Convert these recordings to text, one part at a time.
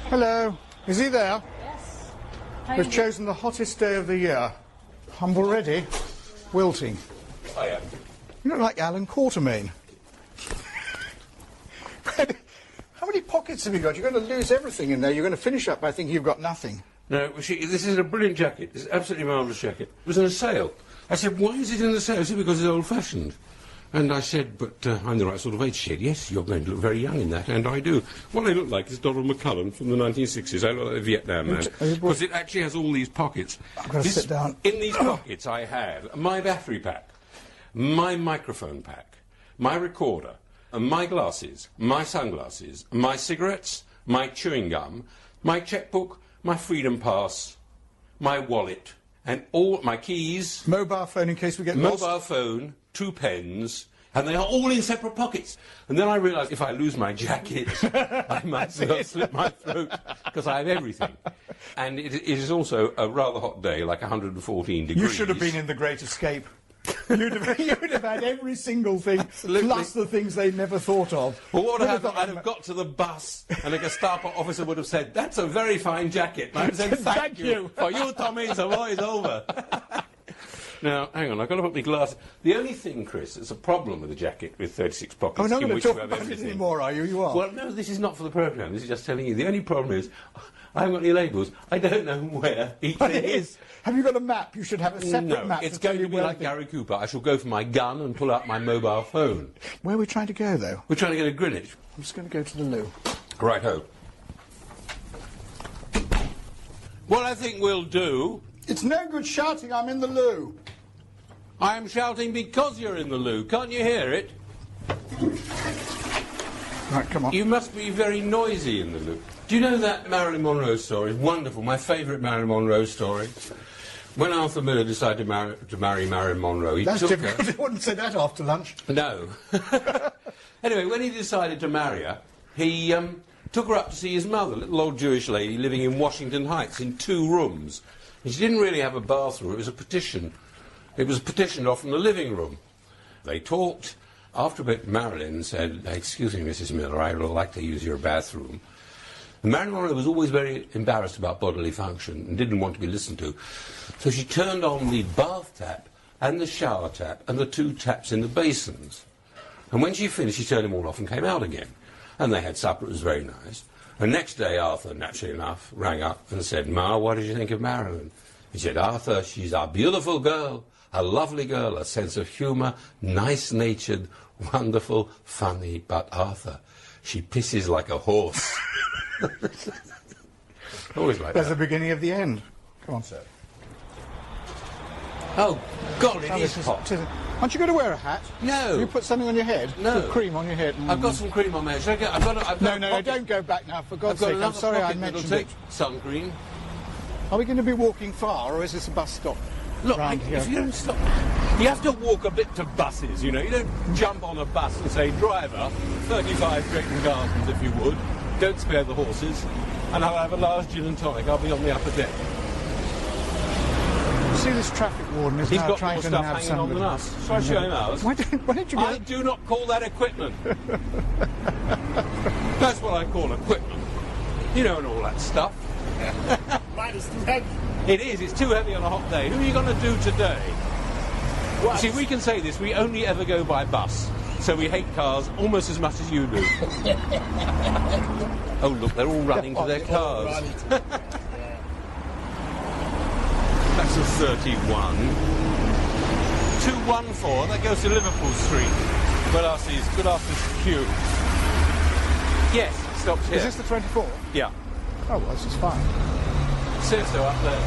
Hello. Is he there? Yes. We've chosen the hottest day of the year. I'm already wilting. I am. You look like Alan Quatermain. How many pockets have you got? You're going to lose everything in there. You're going to finish up by thinking you've got nothing. No, this is a brilliant jacket. It's an absolutely marvellous jacket. It was in a sale. I said, why is it in the sale? He said, because it's old-fashioned. And I said, but I'm the right sort of age. She said, yes, you're going to look very young in that, and I do. What I look like is Donald McCullum from the 1960s. I look like a Vietnam man. Because it actually has all these pockets. I've got to sit down. In these pockets I have my battery pack, my microphone pack, my recorder, my glasses, my sunglasses, my cigarettes, my chewing gum, my checkbook, my freedom pass, my wallet, and all my keys. Mobile phone in case we get lost. Mobile phone, 2 pens, and they are all in separate pockets. And then I realised if I lose my jacket, I might as well slit my throat, because I have everything. And it is also a rather hot day, like 114 degrees. You should have been in The Great Escape. You'd have had every single thing, Absolutely. plus the things they never thought of. Well, what would have happened? I'd have got to the bus, and a Gestapo officer would have said, "That's a very fine jacket." And I would have said, "Thank you. For you, Tommy, the war is over." Now, hang on, I've got to put my glasses. The only thing, Chris, that's a problem with a jacket with 36 pockets, Oh, not in going which to you talk have about it everything. anymore, are you? You are. Well, no, this is not for the programme. This is just telling you. The only problem is, I haven't got any labels. I don't know where each But thing it is. Have you got a map? You should have a separate No, map. it's to tell going to you be where like the- Gary Cooper. I shall go for my gun and pull out my mobile phone. Where are we trying to go, though? We're trying to get to Greenwich. I'm just going to go to the loo. Right-ho. What I think we'll do... It's no good shouting, I'm in the loo. I'm shouting because you're in the loo. Can't you hear it? Right, come on. You must be very noisy in the loo. Do you know that Marilyn Monroe story? Wonderful. My favourite Marilyn Monroe story. When Arthur Miller decided to marry Marilyn Monroe, he That's took difficult. her... You wouldn't say that after lunch. No. Anyway, when he decided to marry her, he took her up to see his mother, a little old Jewish lady living in Washington Heights in 2 rooms. And she didn't really have a bathroom. It was a partition. It was partitioned off from the living room. They talked. After a bit, Marilyn said, "Excuse me, Mrs. Miller, I would like to use your bathroom." And Marilyn Monroe was always very embarrassed about bodily function and didn't want to be listened to. So she turned on the bath tap and the shower tap and the 2 taps in the basins. And when she finished, she turned them all off and came out again. And they had supper. It was very nice. And next day, Arthur, naturally enough, rang up and said, "Ma, what did you think of Marilyn?" He said, "Arthur, she's a beautiful girl, a lovely girl, a sense of humour, nice-natured, wonderful, funny, but Arthur, she pisses like a horse." Always like That's that. the beginning of the end. Come on, sir. Oh, God, it Oh, is this hot. Aren't you going to wear a hat? No. You put something on your head? No. Put cream on your head. I've got some cream on my head. Should I get... I've got a No, pocket. don't go back now, for I've God's got sake. I'm another sorry I pocket that'll mentioned take it. sun cream. Are we going to be walking far, or is this a bus stop? Look, round here? if you don't stop... You have to walk a bit to buses, you know. You don't jump on a bus and say, "Driver, 35 Drayton Gardens, if you would. Don't spare the horses. And I'll have a large gin and tonic. I'll be on the upper deck." See, this traffic warden is He's now got trying more to stuff nab hanging on somebody. than us. Shall I show him ours? Why don't you go... I do not call that equipment. That's what I call equipment. You know, and all that stuff. Mine is too heavy. It is. It's too heavy on a hot day. Who are you going to do today? You see, we can say this. We only ever go by bus. So we hate cars almost as much as you do. Oh, look, they're all running to their cars. That's a 31. 214, that goes to Liverpool Street. Good afternoon, Q. Yes, it stops here. Is this the 24? Yeah. Oh, well, this is fine. It says so up there.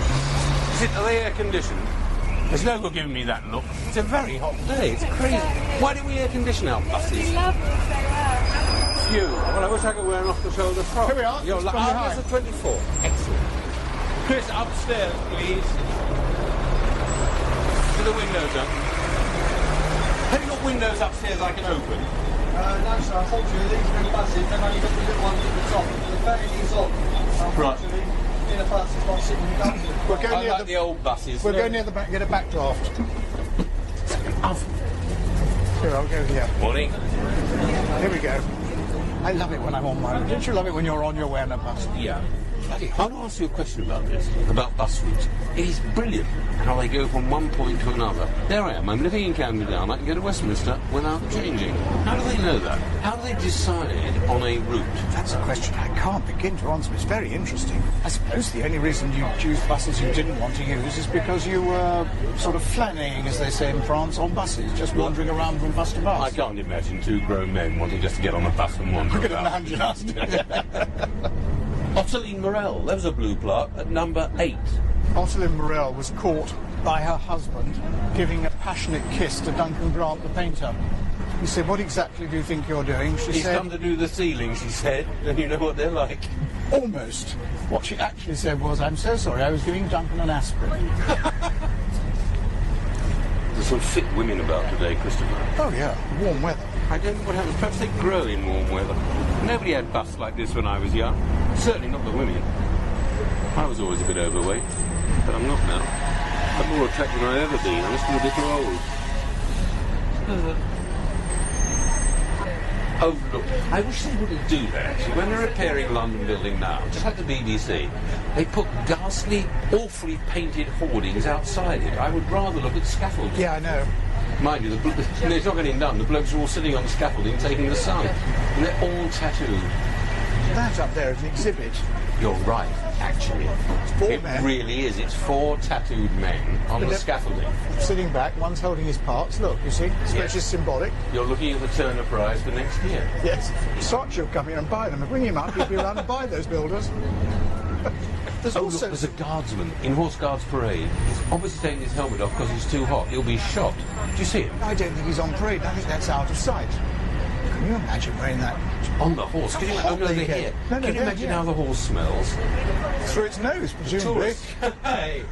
Are they air conditioned? There's no good giving me that look. It's a very hot day. It's crazy. Why don't we air condition our buses? It'd be lovely if they were. Phew. Well, I wish I could wear an off-the-shoulder frock. Here we are. You're It's like, from behind. that's a 24. Excellent. Chris, upstairs, please. To the windows up. Have you got windows upstairs I can open? No, sir, unfortunately, these big buses, they've only got the little ones at the top. The ferry is on. Unfortunately, in a bus, it's not sitting comfortably. We're going I near like the old buses. We'll go near the back, get a backdraft. Here, I'll go here. Morning. Here we go. I love it when I'm on my own. Don't you love it when you're on your way on a bus? Yeah. I want to ask you a question about this, about bus routes. It is brilliant how they go from one point to another. There I am, I'm living in Camden Town, I can go to Westminster without changing. How do they know that? How do they decide on a route? That's a question I can't begin to answer. It's very interesting. I suppose the only reason you choose buses you didn't want to use is because you were sort of flâning, as they say in France, on buses, just wandering around from bus to bus. I can't imagine two grown men wanting just to get on a bus and wander Look at about. imagine us. Ottilie Morell, there was a blue plaque at number 8. Ottilie Morell was caught by her husband giving a passionate kiss to Duncan Grant, the painter. He said, "What exactly do you think you're doing?" She He's said, come to do the ceiling, she said, and you know what they're like. almost. What she actually said was, "I'm so sorry, I was giving Duncan an aspirin." There's some fit women about today, Christopher. Oh yeah, warm weather. I don't know what happens. Perhaps they grow in warm weather. Nobody had busts like this when I was young. Certainly not the women. I was always a bit overweight, but I'm not now. I'm more attractive than I've ever been. I'm just a bit old. Oh, look, I wish they wouldn't do that, actually. When they're repairing London Building now, just like the BBC, they put ghastly, awfully painted hoardings outside it. I would rather look at scaffolding. Yeah, I know. Mind you, it's not getting done. The blokes are all sitting on the scaffolding taking the sun. And they're all tattooed. That up there is an exhibit. You're right, actually. Four It men. really is. It's 4 tattooed men on the scaffolding. Sitting back, one's holding his parts. Look, you see, it's Yes. just symbolic. You're looking at the Turner Prize for next year. Yes. Sartre will come here and buy them and bring him up. He'll be around and buy those builders. There's Oh, look, also... there's a guardsman in Horse Guards Parade. He's obviously taking his helmet off because he's too hot. He'll be shot. Do you see him? I don't think he's on parade. I think that's out of sight. Can you imagine wearing that On the horse. Can you, How oh, no, hot they're they here. get. No, Can you they're imagine here. how the horse smells? through its nose, presumably? Tourists. Hey!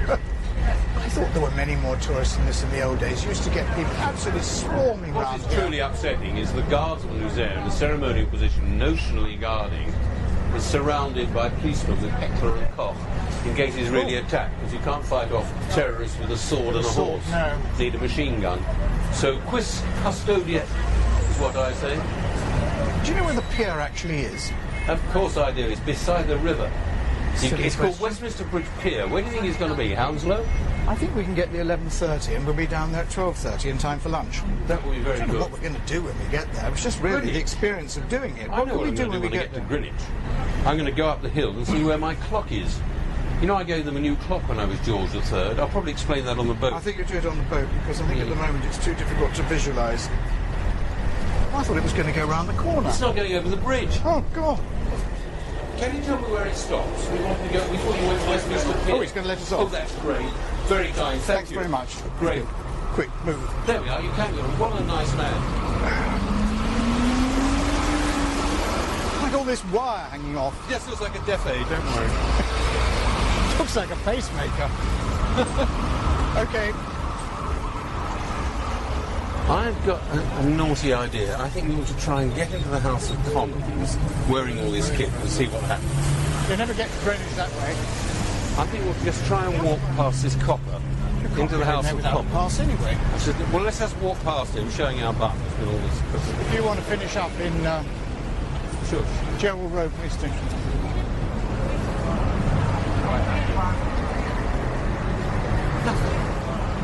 I thought there were many more tourists than this in the old days. You used to get people absolutely swarming What round is here. truly upsetting is the guardsman who's there in the ceremonial position, notionally guarding, is surrounded by policemen with Heckler and Koch in case he's really attacked, because you can't fight off terrorists with a sword and a sword, horse. no. Need a machine gun. So quis custodiet is what I say. Do you know where the pier actually is? Of course I do. It's beside the river. Silly It's called question. Westminster Bridge Pier. Where do you think it's going to be? Hounslow? I think we can get the 11:30 and we'll be down there at 12:30 in time for lunch. That will be very I don't know good. what we're going to do when we get there. It's just really Greenwich. the experience of doing it. I What know can what we I'm do going to when do we when I get to there? Greenwich. I'm going to go up the hill and see where my clock is. You know, I gave them a new clock when I was George III. I'll probably explain that on the boat. I think you do it on the boat because I think at the moment it's too difficult to visualise. I thought it was going to go round the corner. It's not going over the bridge. Oh, God. Can you tell me where it stops? We wanted to go. We thought you went to Westminster Pier. Oh, he's going to let us Oh, off. that's great. Very kind. Thanks you. very much. Great. Quick, move. There we are. You can go. What a nice man. Like all this wire hanging off. Just looks like a deaf aid. Don't worry. Looks like a pacemaker. Okay. I've got a naughty idea. I think we ought to try and get into the House of Commons wearing all this kit and see what happens. You never get to Greenwich that way. I think we'll just try and walk past this copper into the House of without a Commons. pass anyway. So, well, let's just walk past him, showing our buttons with all this. If you want to finish up in Sure. Gerald Road Police Station.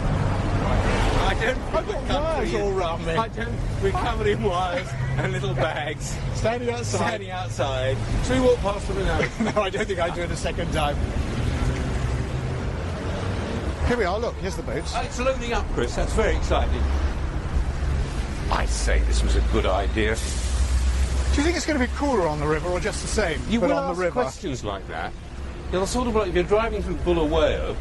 I don't I've got wires all round me. I don't. We're covered in wires and little bags. Standing outside. Standing outside. Should we walk past them now? No, I don't think I'd do it a second time. Here we are, look, here's the boats. It's loading up, Chris. That's very exciting. I say this was a good idea. Do you think it's going to be cooler on the river or just the same? You but will on the ask river. questions like that. You're the sort of like if you're driving through Bulawayo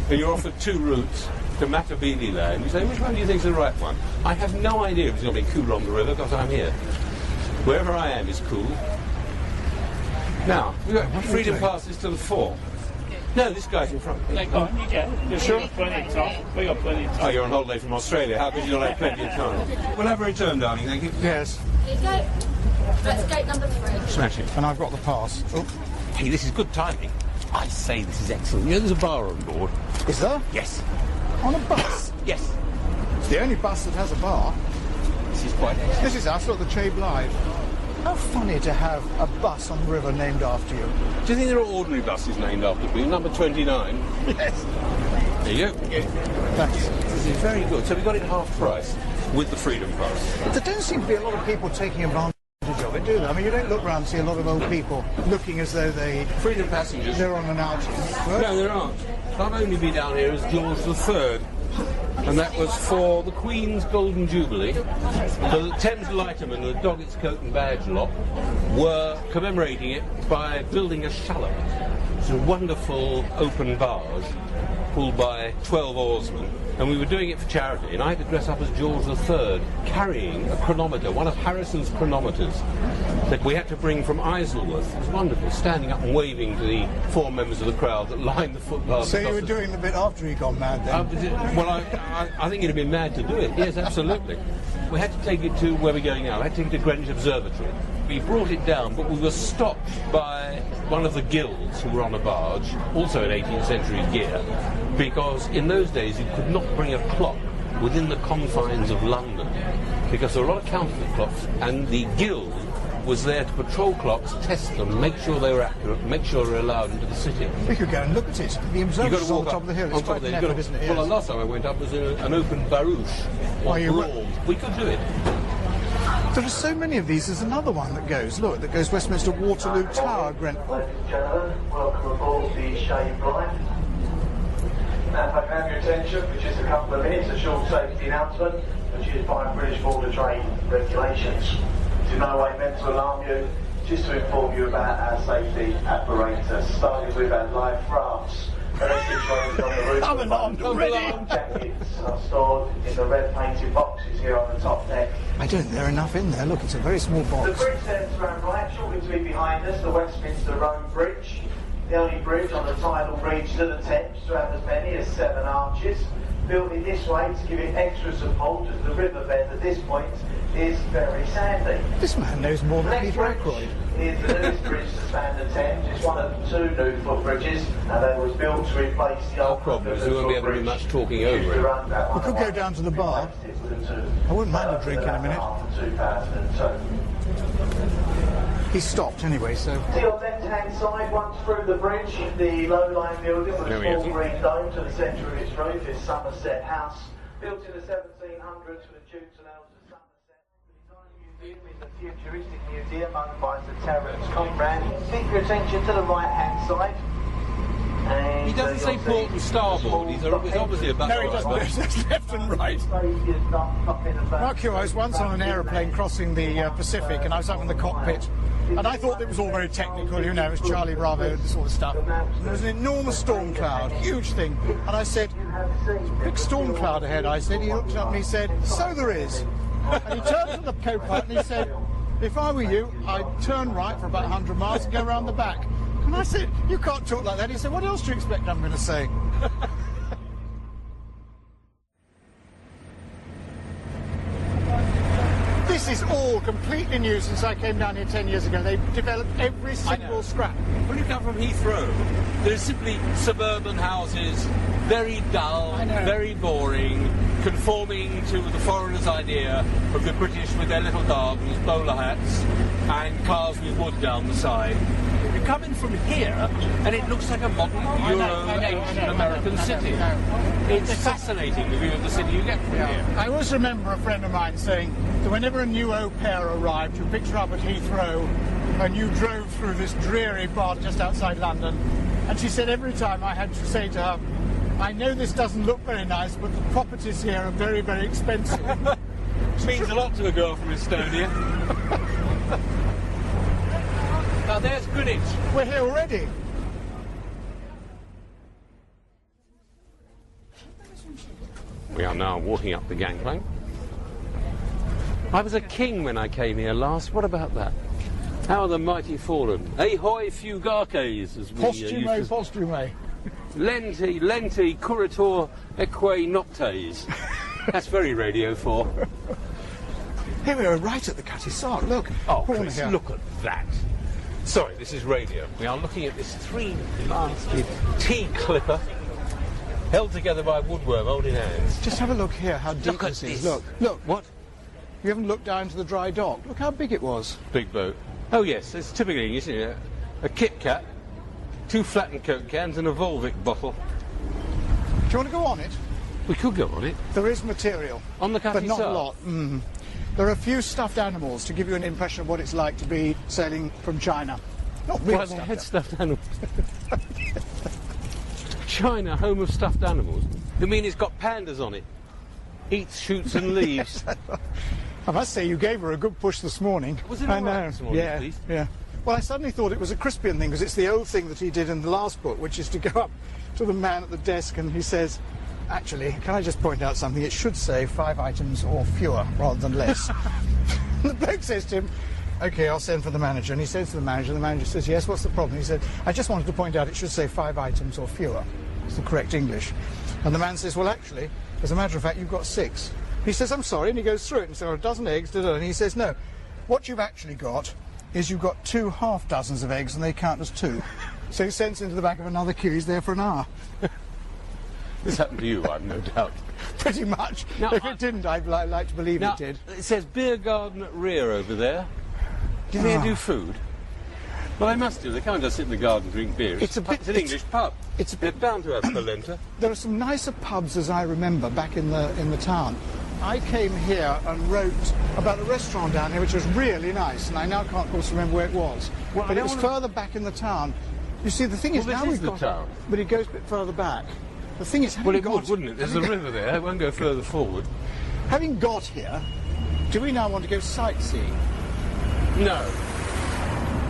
and you're offered 2 routes to Matabele Land, you say, which one do you think is the right one? I have no idea if it's going to be cooler on the river because I'm here. Wherever I am is cool. Now, we've got freedom passes till 4. No, this guy's in front. Go on, you get it. Sure. We got plenty of time. We got plenty of time. Oh, you're on holiday from Australia. How could you not have plenty of time? We'll have a return, darling. Thank you. Yes, Here you go. That's gate number 3. Smash it. and I've got the pass. Oh, Hey, this is good timing. I say this is excellent. You know there's a bar on board? is there? Yes. On a bus? Yes. It's the only bus that has a bar. This is quite excellent. This is us, look, the Che Blythe. How funny to have a bus on the river named after you. Do you think there are ordinary buses named after me? Number 29. Yes. There you go. Thanks. This is very good. So we got it half price with the Freedom Pass. There don't seem to be a lot of people taking advantage of it, do there? I mean, you don't look around and see a lot of old people looking as though Freedom passengers. they're on an outing. No, there aren't. I've only been down here as George III. And that was for the Queen's Golden Jubilee. The Thames Lighterman, the Doggett's Coat and Badge lot, were commemorating it by building a shallop. It's a wonderful open barge pulled by 12 oarsmen. And we were doing it for charity, and I had to dress up as George III, carrying a chronometer, one of Harrison's chronometers, that we had to bring from Isleworth. It was wonderful, standing up and waving to the 4 members of the crowd that lined the footpath. So you were doing the bit after he got mad then? Well, I think he'd have been mad to do it, yes, absolutely. We had to take it to where we're going now. We had to take it to Greenwich Observatory. We brought it down, but we were stopped by one of the guilds who were on a barge, also in 18th century gear, because in those days you could not bring a clock within the confines of London, because there were a lot of counterfeit clocks, and the guild was there to patrol clocks, test them, make sure they were accurate, make sure they were allowed into the city. We could go and look at it. The observatory's on top of the hill. It's quite an effort, isn't it? Well, the last time I went up was in an open barouche on Broad. We could do it. There are so many of these. There's another one that goes, look, that goes Westminster Waterloo Tower, Greenwich. Ladies and gentlemen, welcome aboard the Shaved Life. Now, if I can have your attention for just a couple of minutes, a short safety announcement, which is by British Border Trade regulations. It's in no way meant to alarm you, just to inform you about our safety apparatus, starting with our life rafts. Situated on the roof. I'm alarmed already. Jackets are stored in the red painted boxes here on the top deck. I don't think there are enough in there. Look, it's a very small The box. bridge then to our right, shortly to be behind us, the Westminster Road Bridge. The only bridge on the tidal reach to the Thames to have as many as 7 arches. Built in this way to give it extra support as the riverbed at this point is very sandy. This man knows more than Peter Ackroyd. Is the newest bridge to span the Thames. It's one of the 2 new footbridges, and it was built to replace the Our old problem is we won't be able to do much talking over it. We could go down to the bar. I wouldn't mind a drink in a minute. 2002. He stopped anyway, so... To your left-hand side, once through the bridge, the low-lying building with a small green dome to the centre of its roof is Somerset House, built in the 1700s for the Dukes and Earls of Somerset. The design museum is a futuristic museum owned by Sir Terence Conrad. Keep your attention to the right-hand side. And He doesn't say port and starboard, he's obviously a bus No, he driver. doesn't. It's just left and right. Mark, I was once on an aeroplane crossing the Pacific, and I was up in the cockpit, and I thought it was all very technical, you know, it was Charlie Bravo and this sort of stuff. And there was an enormous storm cloud, huge thing, and I said, big storm cloud ahead, I said. He looked up and he said, so there is. And he turned to the co-pilot and he said, if I were you, I'd turn right for about 100 miles and go around the back. And I said, you can't talk like that. He said, what else do you expect I'm going to say? This is all completely new since I came down here 10 years ago. They've developed every single scrap. When you come from Heathrow, there's simply suburban houses, very dull, very boring, conforming to the foreigner's idea of the British with their little gardens, bowler hats, and cars with wood down the side. You come in from here, and it looks like a modern Euro-Asian American city. It's fascinating, the view of the city you get from here. I always remember a friend of mine saying that whenever a new au pair arrived, you picked her up at Heathrow and you drove through this dreary part just outside London, and she said every time I had to say to her, I know this doesn't look very nice, but the properties here are very, very expensive. Which means a lot to a girl from Estonia. Now there's Greenwich. We're here already. We are now walking up the gangplank. I was a king when I came here last. What about that? How are the mighty fallen? Ahoy fugaces, as we used to... Postume. Lenti, curator eque noctes. That's very Radio 4. Here we are, right at the Cutty Sark. Look. Oh, corner Chris, here. look at that. Sorry, this is radio. We are looking at this 3-masted T-clipper held together by woodworm holding hands. Just have a look here, how deep Look at this is. this. Look. What? You haven't looked down to the dry dock. Look how big it was. Big boat. Oh yes, it's typically English, isn't it? A Kit Kat, 2 flattened Coke cans and a Volvic bottle. Do you want to go on it? We could go on it. There is material. On the Cathay But not a Star? lot. There are a few stuffed animals to give you an impression of what it's like to be sailing from China. Not real Well, they stuffed had stuffed animals. China, home of stuffed animals. You mean it's got pandas on it? Eats, shoots and leaves. I must say, you gave her a good push this morning. Was it I all right know. this morning, yeah, please? yeah. Well, I suddenly thought it was a Crispian thing, because it's the old thing that he did in the last book, which is to go up to the man at the desk and he says, actually, can I just point out something? It should say 5 items or fewer rather than less. The bloke says to him, OK, I'll send for the manager. And he says to the manager says, yes, what's the problem? He said, I just wanted to point out it should say 5 items or fewer. It's the correct English. And the man says, well, actually, as a matter of fact, you've got 6. He says, I'm sorry, and he goes through it and says, a dozen eggs, and he says, no, what you've actually got is you've got 2 half dozens of eggs and they count as 2. So he sends into the back of another queue, he's there for an hour. This happened to you, I've no doubt. Pretty much. Now, if it didn't, I'd like to believe Now, it did. it says beer garden at rear over there. Do they do food? Well, they must do. They can't just sit in the garden and drink beer. It's a bit- It's an English pub. it's a They're bit- bound to have polenta. There are some nicer pubs, as I remember, back in the town. I came here and wrote about a restaurant down here which was really nice, and I now can't, of course, remember where it was. Well, but I it was don't further back in the town. You see, the thing is, Well, now this we've is the got... town. But it goes a bit further back. The thing is, Well, it would, wouldn't it? There's a river there. It won't go further forward. Having got here, do we now want to go sightseeing? No.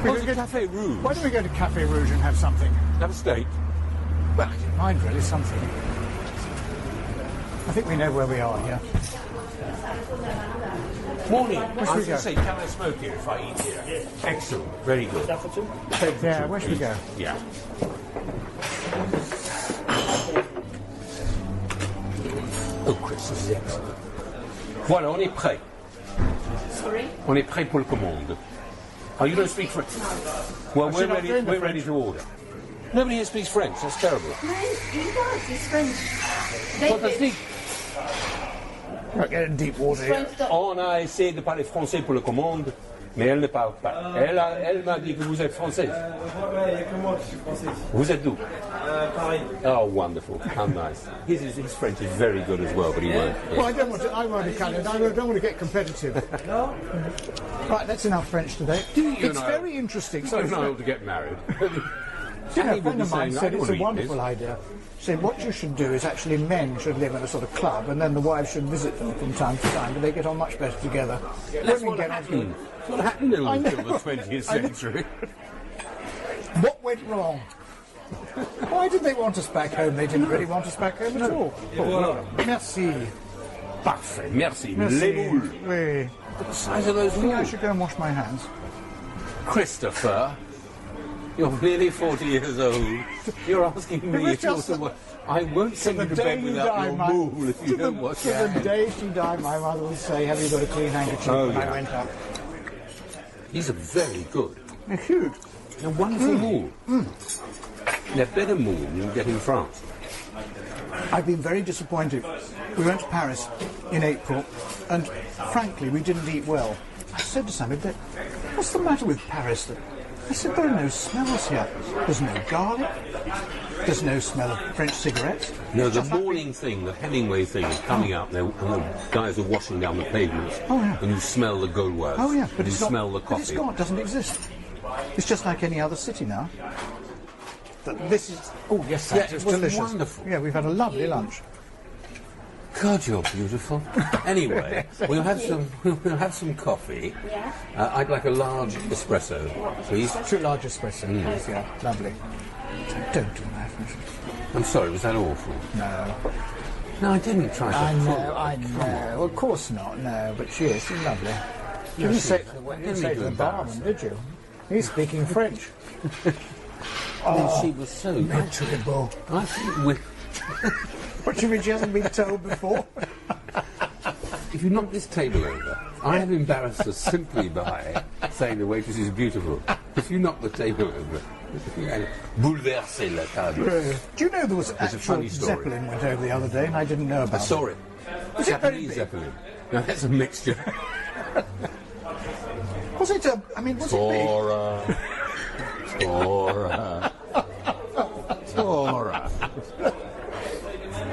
We're Oh, gonna the go- Café Rouge. Why don't we go to Café Rouge and have something? Have a steak. Well, I don't mind really, something. I think we know where we are here. Morning. I should was we going go? to say, can I smoke here if I eat here? Yes. Excellent. Very good. Yeah, where should we go? Yeah. Oh, Chris, this is excellent. Voilà, on est prêt. Sorry? On est prêt pour le commande. Oh, you don't speak French? Well, Should I do the we're ready to order. Nobody here speaks French. That's terrible. No, he does. He's French. What does he? We're not getting deep water here. French dog. On a essayé de parler français pour le commande, mais elle ne parle pas. Elle m'a dit que vous êtes française. Ouais, il n'y a que moi qui suis français. Vous êtes d'où? Pareil. Oh, wonderful. How nice. His French is very good as well, but he won't. Well, I won't be candid. I don't want to get competitive. No? Right, that's enough French today. you It's know- very interesting. So it's not able to get married. You know, a Anybody friend of mine saying, said "I it's don't a wanna eat wonderful this." idea. Said what you should do is actually men should live in a sort of club, and then the wives should visit them from time to time, but they get on much better together. That's Women what get on happened. That's what happened I know. until the 20th I know. century. What went wrong? Why did they want us back home? They didn't really want us back home at all. Merci. Parfait. Merci. Merci. Les moules. Oui. The size of those I think I moules. should go and wash my hands. Christopher, you're nearly 40 years old. You're asking me was if you're just someone. I won't send you to bed without your moule if you don't wash your To the hands. day she died, my mother would say, have you got a clean handkerchief? Oh, when I yeah. went up. These are very good. They're huge. They're wonderful moule. They're better moule than you get in France. I've been very disappointed. We went to Paris in April, and frankly, we didn't eat well. I said to somebody, what's the matter with Paris? I said, there are no smells here. There's no garlic. There's no smell of French cigarettes. No, the Just like morning thing, the Hemingway thing is coming up there, and the guys are washing down the pavements. Oh, yeah. And you smell the Gauloise. Oh yeah, but and you it's not. smell the But it's coffee. gone. It doesn't exist. It's just like any other city now. This is. Oh yes, Yeah, that is it was delicious. wonderful. Yeah, we've had a lovely lunch. God, you're beautiful. Anyway, we'll have some coffee. Yeah. I'd like a large espresso, please. 2 large espresso, please. Yeah, lovely. Don't do that. I'm sorry, was that awful? No. No, I didn't try to. I fool know, you. I know. Of course not, no, but she is. She's lovely. You didn't say, didn't say to the barman, did you? He's speaking French. She was so. Miserable. I think we. What do you mean she hasn't been told before? If you knock this table over, I have embarrassed her simply by saying the waitress is beautiful. If you knock the table over, bouleverser la table. Do you know there was a actual funny story. Zeppelin went over the other day and I didn't know I about saw it. Was it very Japanese big? Zeppelin. Now that's a mixture. Was it a... I mean, was it big? Tora.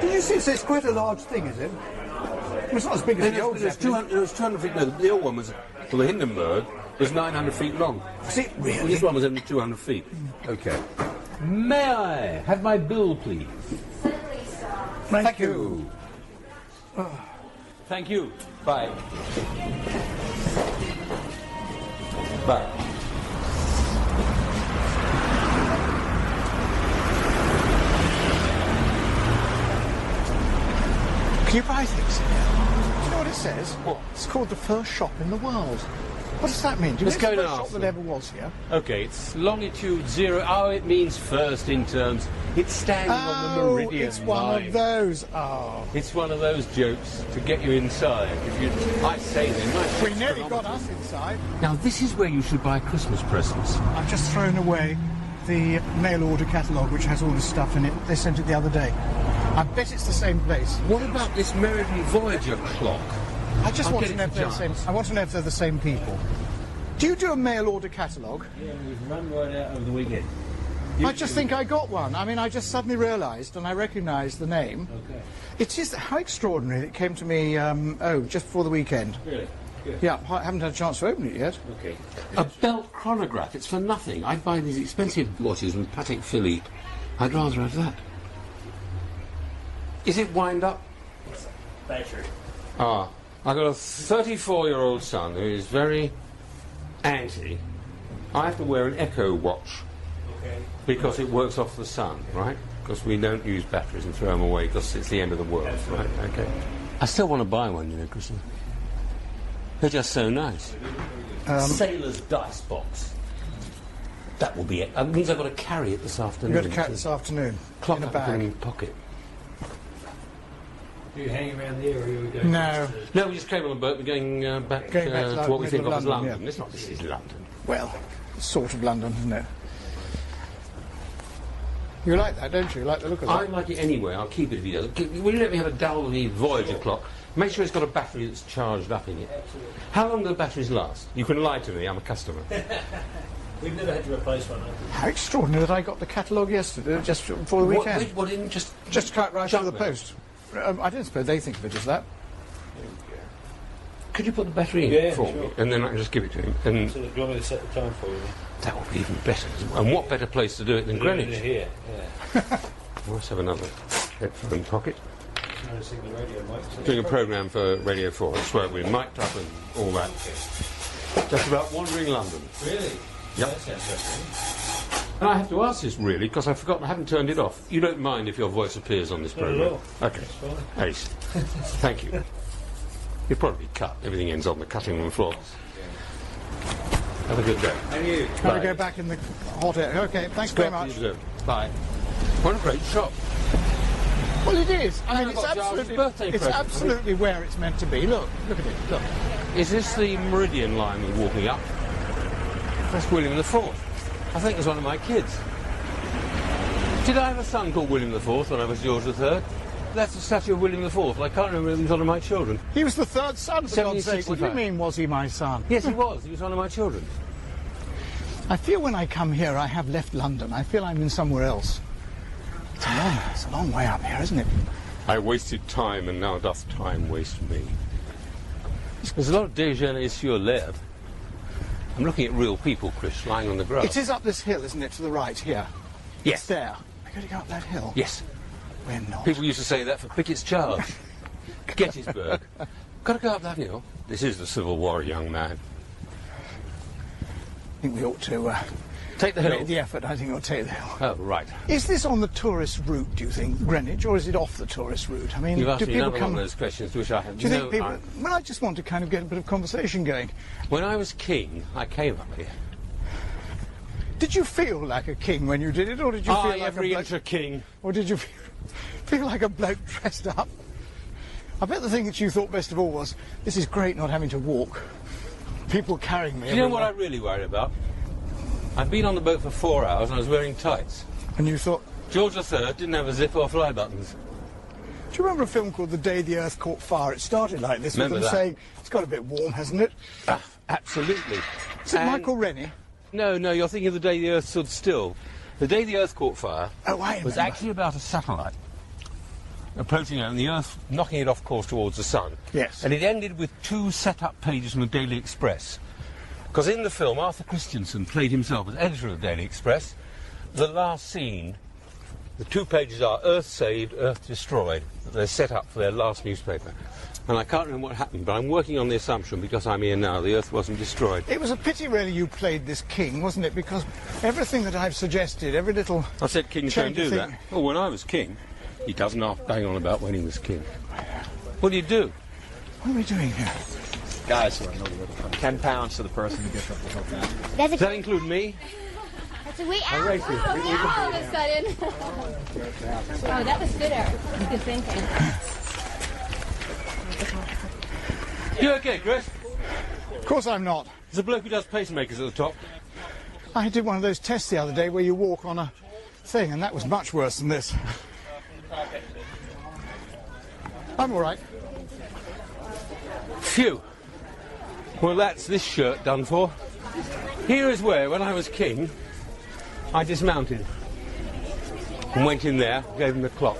Did you see it's quite a large thing, is it? It's not as big as the old Zeppelin. It was 200 feet. No, the old one was, well, the Hindenburg was 900 feet long. Was it really? This one was only 200 feet. Okay. May I have my bill, please? Thank you. Thank you. Bye. Bye. Can you buy things? Do you know what it says? What? It's called the first shop in the world. What does that mean? Do you Let's know go it's the and first ask shop that ever was here? Okay, it's longitude 0. Oh, it means first in terms. It's standing on the meridian it's one line. of those. Oh. It's one of those jokes to get you inside. If you, I say then, nice We nearly got chronometer. us inside. Now this is where you should buy Christmas presents. I've just thrown away the mail order catalogue which has all this stuff in it. They sent it the other day. I bet it's the same place. What about this Meridian Voyager clock? I just I'll want get to it know for if they're the same. Giles. I want to know if they're the same people. Do you do a mail order catalogue? Yeah, we've run right out over the weekend. I just think I got one. I mean, I just suddenly realised, and I recognised the name. Okay. It is how extraordinary that it came to me. Just before the weekend. Really? Good. Yeah, I haven't had a chance to open it yet. Okay. A belt chronograph. It's for nothing. I'd buy these expensive watches from Patek Philippe. I'd rather have that. Is it wind up? Battery. Ah, I've got a 34-year-old son who is very anti. I have to wear an Echo watch Okay. because it works off the sun, right? Because we don't use batteries and throw them away because it's the end of the world, right? Okay. I still want to buy one, you know, Christian. They're just so nice. Sailor's dice box. That will be it. That means I've got to carry it this afternoon. You've got to carry it this afternoon. Clock in a I can put in bag. my pocket. Do you hang around there or are you going? No. No, we just came on the boat. We're going back, Going back to to what we middle think of of as London, London. yeah. It's not. This is London. Well, it's sort of London, isn't it? You like that, don't you? You like the look of I that? like it anyway. I'll keep it if he does. Will you let me have a Dalby Voyager clock? Make sure it's got a battery that's charged up in it. How long do the batteries last? You can lie to me. I'm a customer. We've never had to replace one. How extraordinary that I got the catalogue yesterday, just before the weekend. What didn't just Just cut right through junk the mail? post. I don't suppose they think of it as that. Could you put the battery in Yeah, for sure. me, and then I can just give it to him? And So do you want me to set the time for you? that would be even better. And what better place to do it than Greenwich? Here, yeah. Let's have another headphone pocket. Noticing the radio mic. So Doing a programme for Radio 4. I swear we're mic'd up and all that. Just about wandering London. Really? Yep. That sounds interesting. And I have to ask this really because I've forgotten. I haven't turned it off. You don't mind if your voice appears on this Not at programme? all. Okay. fine. Ace. Thank you. You'll probably cut. Everything ends on the cutting room floor. Have a good day. And you? Got to Bye. go back in the hot air. Okay, thanks very much. Bye. What a great shop. Well, it is. I mean, I've it's got Giles' absolutely, birthday it's present. absolutely where it's meant to be. Look at it. Look. Is this the Meridian line we're walking up? That's William IV. I think it was one of my kids. Did I have a son called William IV when I was George III? That's the statue of William IV. I can't remember if he was one of my children. He was the third son, for God's sake. What do you 1765. mean, was he my son? Yes, he was. He was one of my children. I feel when I come here, I have left London. I feel I'm in somewhere else. It's a long way up here, isn't it? I wasted time, and now doth time waste me. There's a lot of déjeuner sur l'herbe. I'm looking at real people, Chris, lying on the grass. It is up this hill, isn't it, to the right here? Yes. It's there. We're going to go up that hill. Yes. We're not. People used to say that for Pickett's Charge. Gettysburg. Got to go up that hill. This is the Civil War, young man. I think we ought to Take the hill. make the effort. I think we'll take the hill. Oh, right. Is this on the tourist route, do you think, Greenwich, or is it off the tourist route? I mean, You've asked do me people another one come... of those questions to which I have Do you no think people... answer. Well, I just want to kind of get a bit of conversation going. When I was king, I came up here. Did you feel like a king when you did it, or did you feel like every a bloke... inch a king. Or did you feel like a bloke dressed up? I bet the thing that you thought best of all was, this is great not having to walk. People carrying me Do you know what I everywhere. really worried about? I'd been on the boat for 4 hours and I was wearing tights. And you thought, George III didn't have a zip or fly buttons. Do you remember a film called The Day the Earth Caught Fire? It started like this, with Remember them that? saying, it's got a bit warm, hasn't it? Absolutely. Is it And- Michael Rennie? No, you're thinking of The Day the Earth Stood Still. The Day the Earth Caught Fire Oh, I was remember. actually about a satellite approaching Earth and the Earth knocking it off course towards the sun. Yes. And it ended with 2 set-up pages from the Daily Express. Because in the film, Arthur Christensen played himself as editor of the Daily Express. The last scene, the 2 pages are Earth saved, Earth destroyed, that they're set up for their last newspaper. And I can't remember what happened, but I'm working on the assumption, because I'm here now, the Earth wasn't destroyed. It was a pity, really, you played this king, wasn't it? Because everything that I've suggested, every little... I said kings don't change do of that. thing- Well, when I was king, he doesn't half bang on about when he was king. What do you do? What are we doing here? Guys, £10 to the person who gets up the whole thing. Does that include me? That's a way out. All of a sudden. Oh, that was good, Eric. Good thinking. You okay, Chris? Of course I'm not. There's a bloke who does pacemakers at the top. I did one of those tests the other day where you walk on a thing, and that was much worse than this. I'm all right. Phew. Well, that's this shirt done for. Here is where, when I was king, I dismounted and went in there, gave him the clock.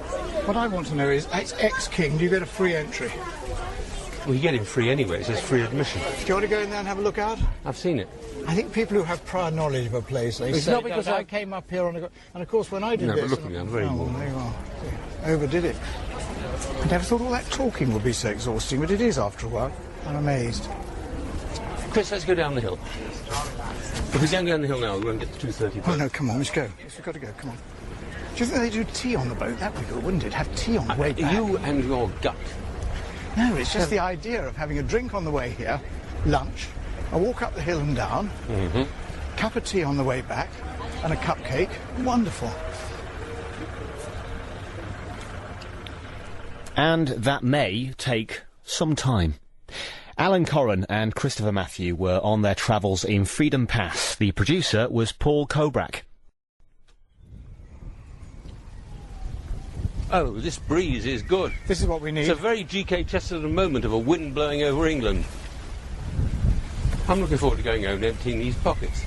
What I want to know is, as ex-king, do you get a free entry? Well, you get him free anyway, it says free admission. Do you want to go in there and have a look out? I've seen it. I think people who have prior knowledge of a place, they It's say, not because I I- came up here on a... And of course, when I did No, but this... look at me, I'm very oh, warm. well, there you are. Overdid it. I never thought all that talking would be so exhausting, but it is after a while. I'm amazed. Chris, let's go down the hill. If we don't go down the hill now, we won't get to 2:30. Oh, no, come on, let's go. Yes, we've got to go, come on. Do you think they do tea on the boat? That would be good, wouldn't it? Have tea on the way back. You and your gut. No, it's just the idea of having a drink on the way here, lunch, a walk up the hill and down, cup of tea on the way back, and a cupcake. Wonderful. And that may take some time. Alan Coren and Christopher Matthew were on their travels in Freedom Pass. The producer was Paul Kobrak. Oh, this breeze is good. This is what we need. It's a very G.K. Chesterton moment of a wind blowing over England. I'm looking forward to going home and emptying these pockets.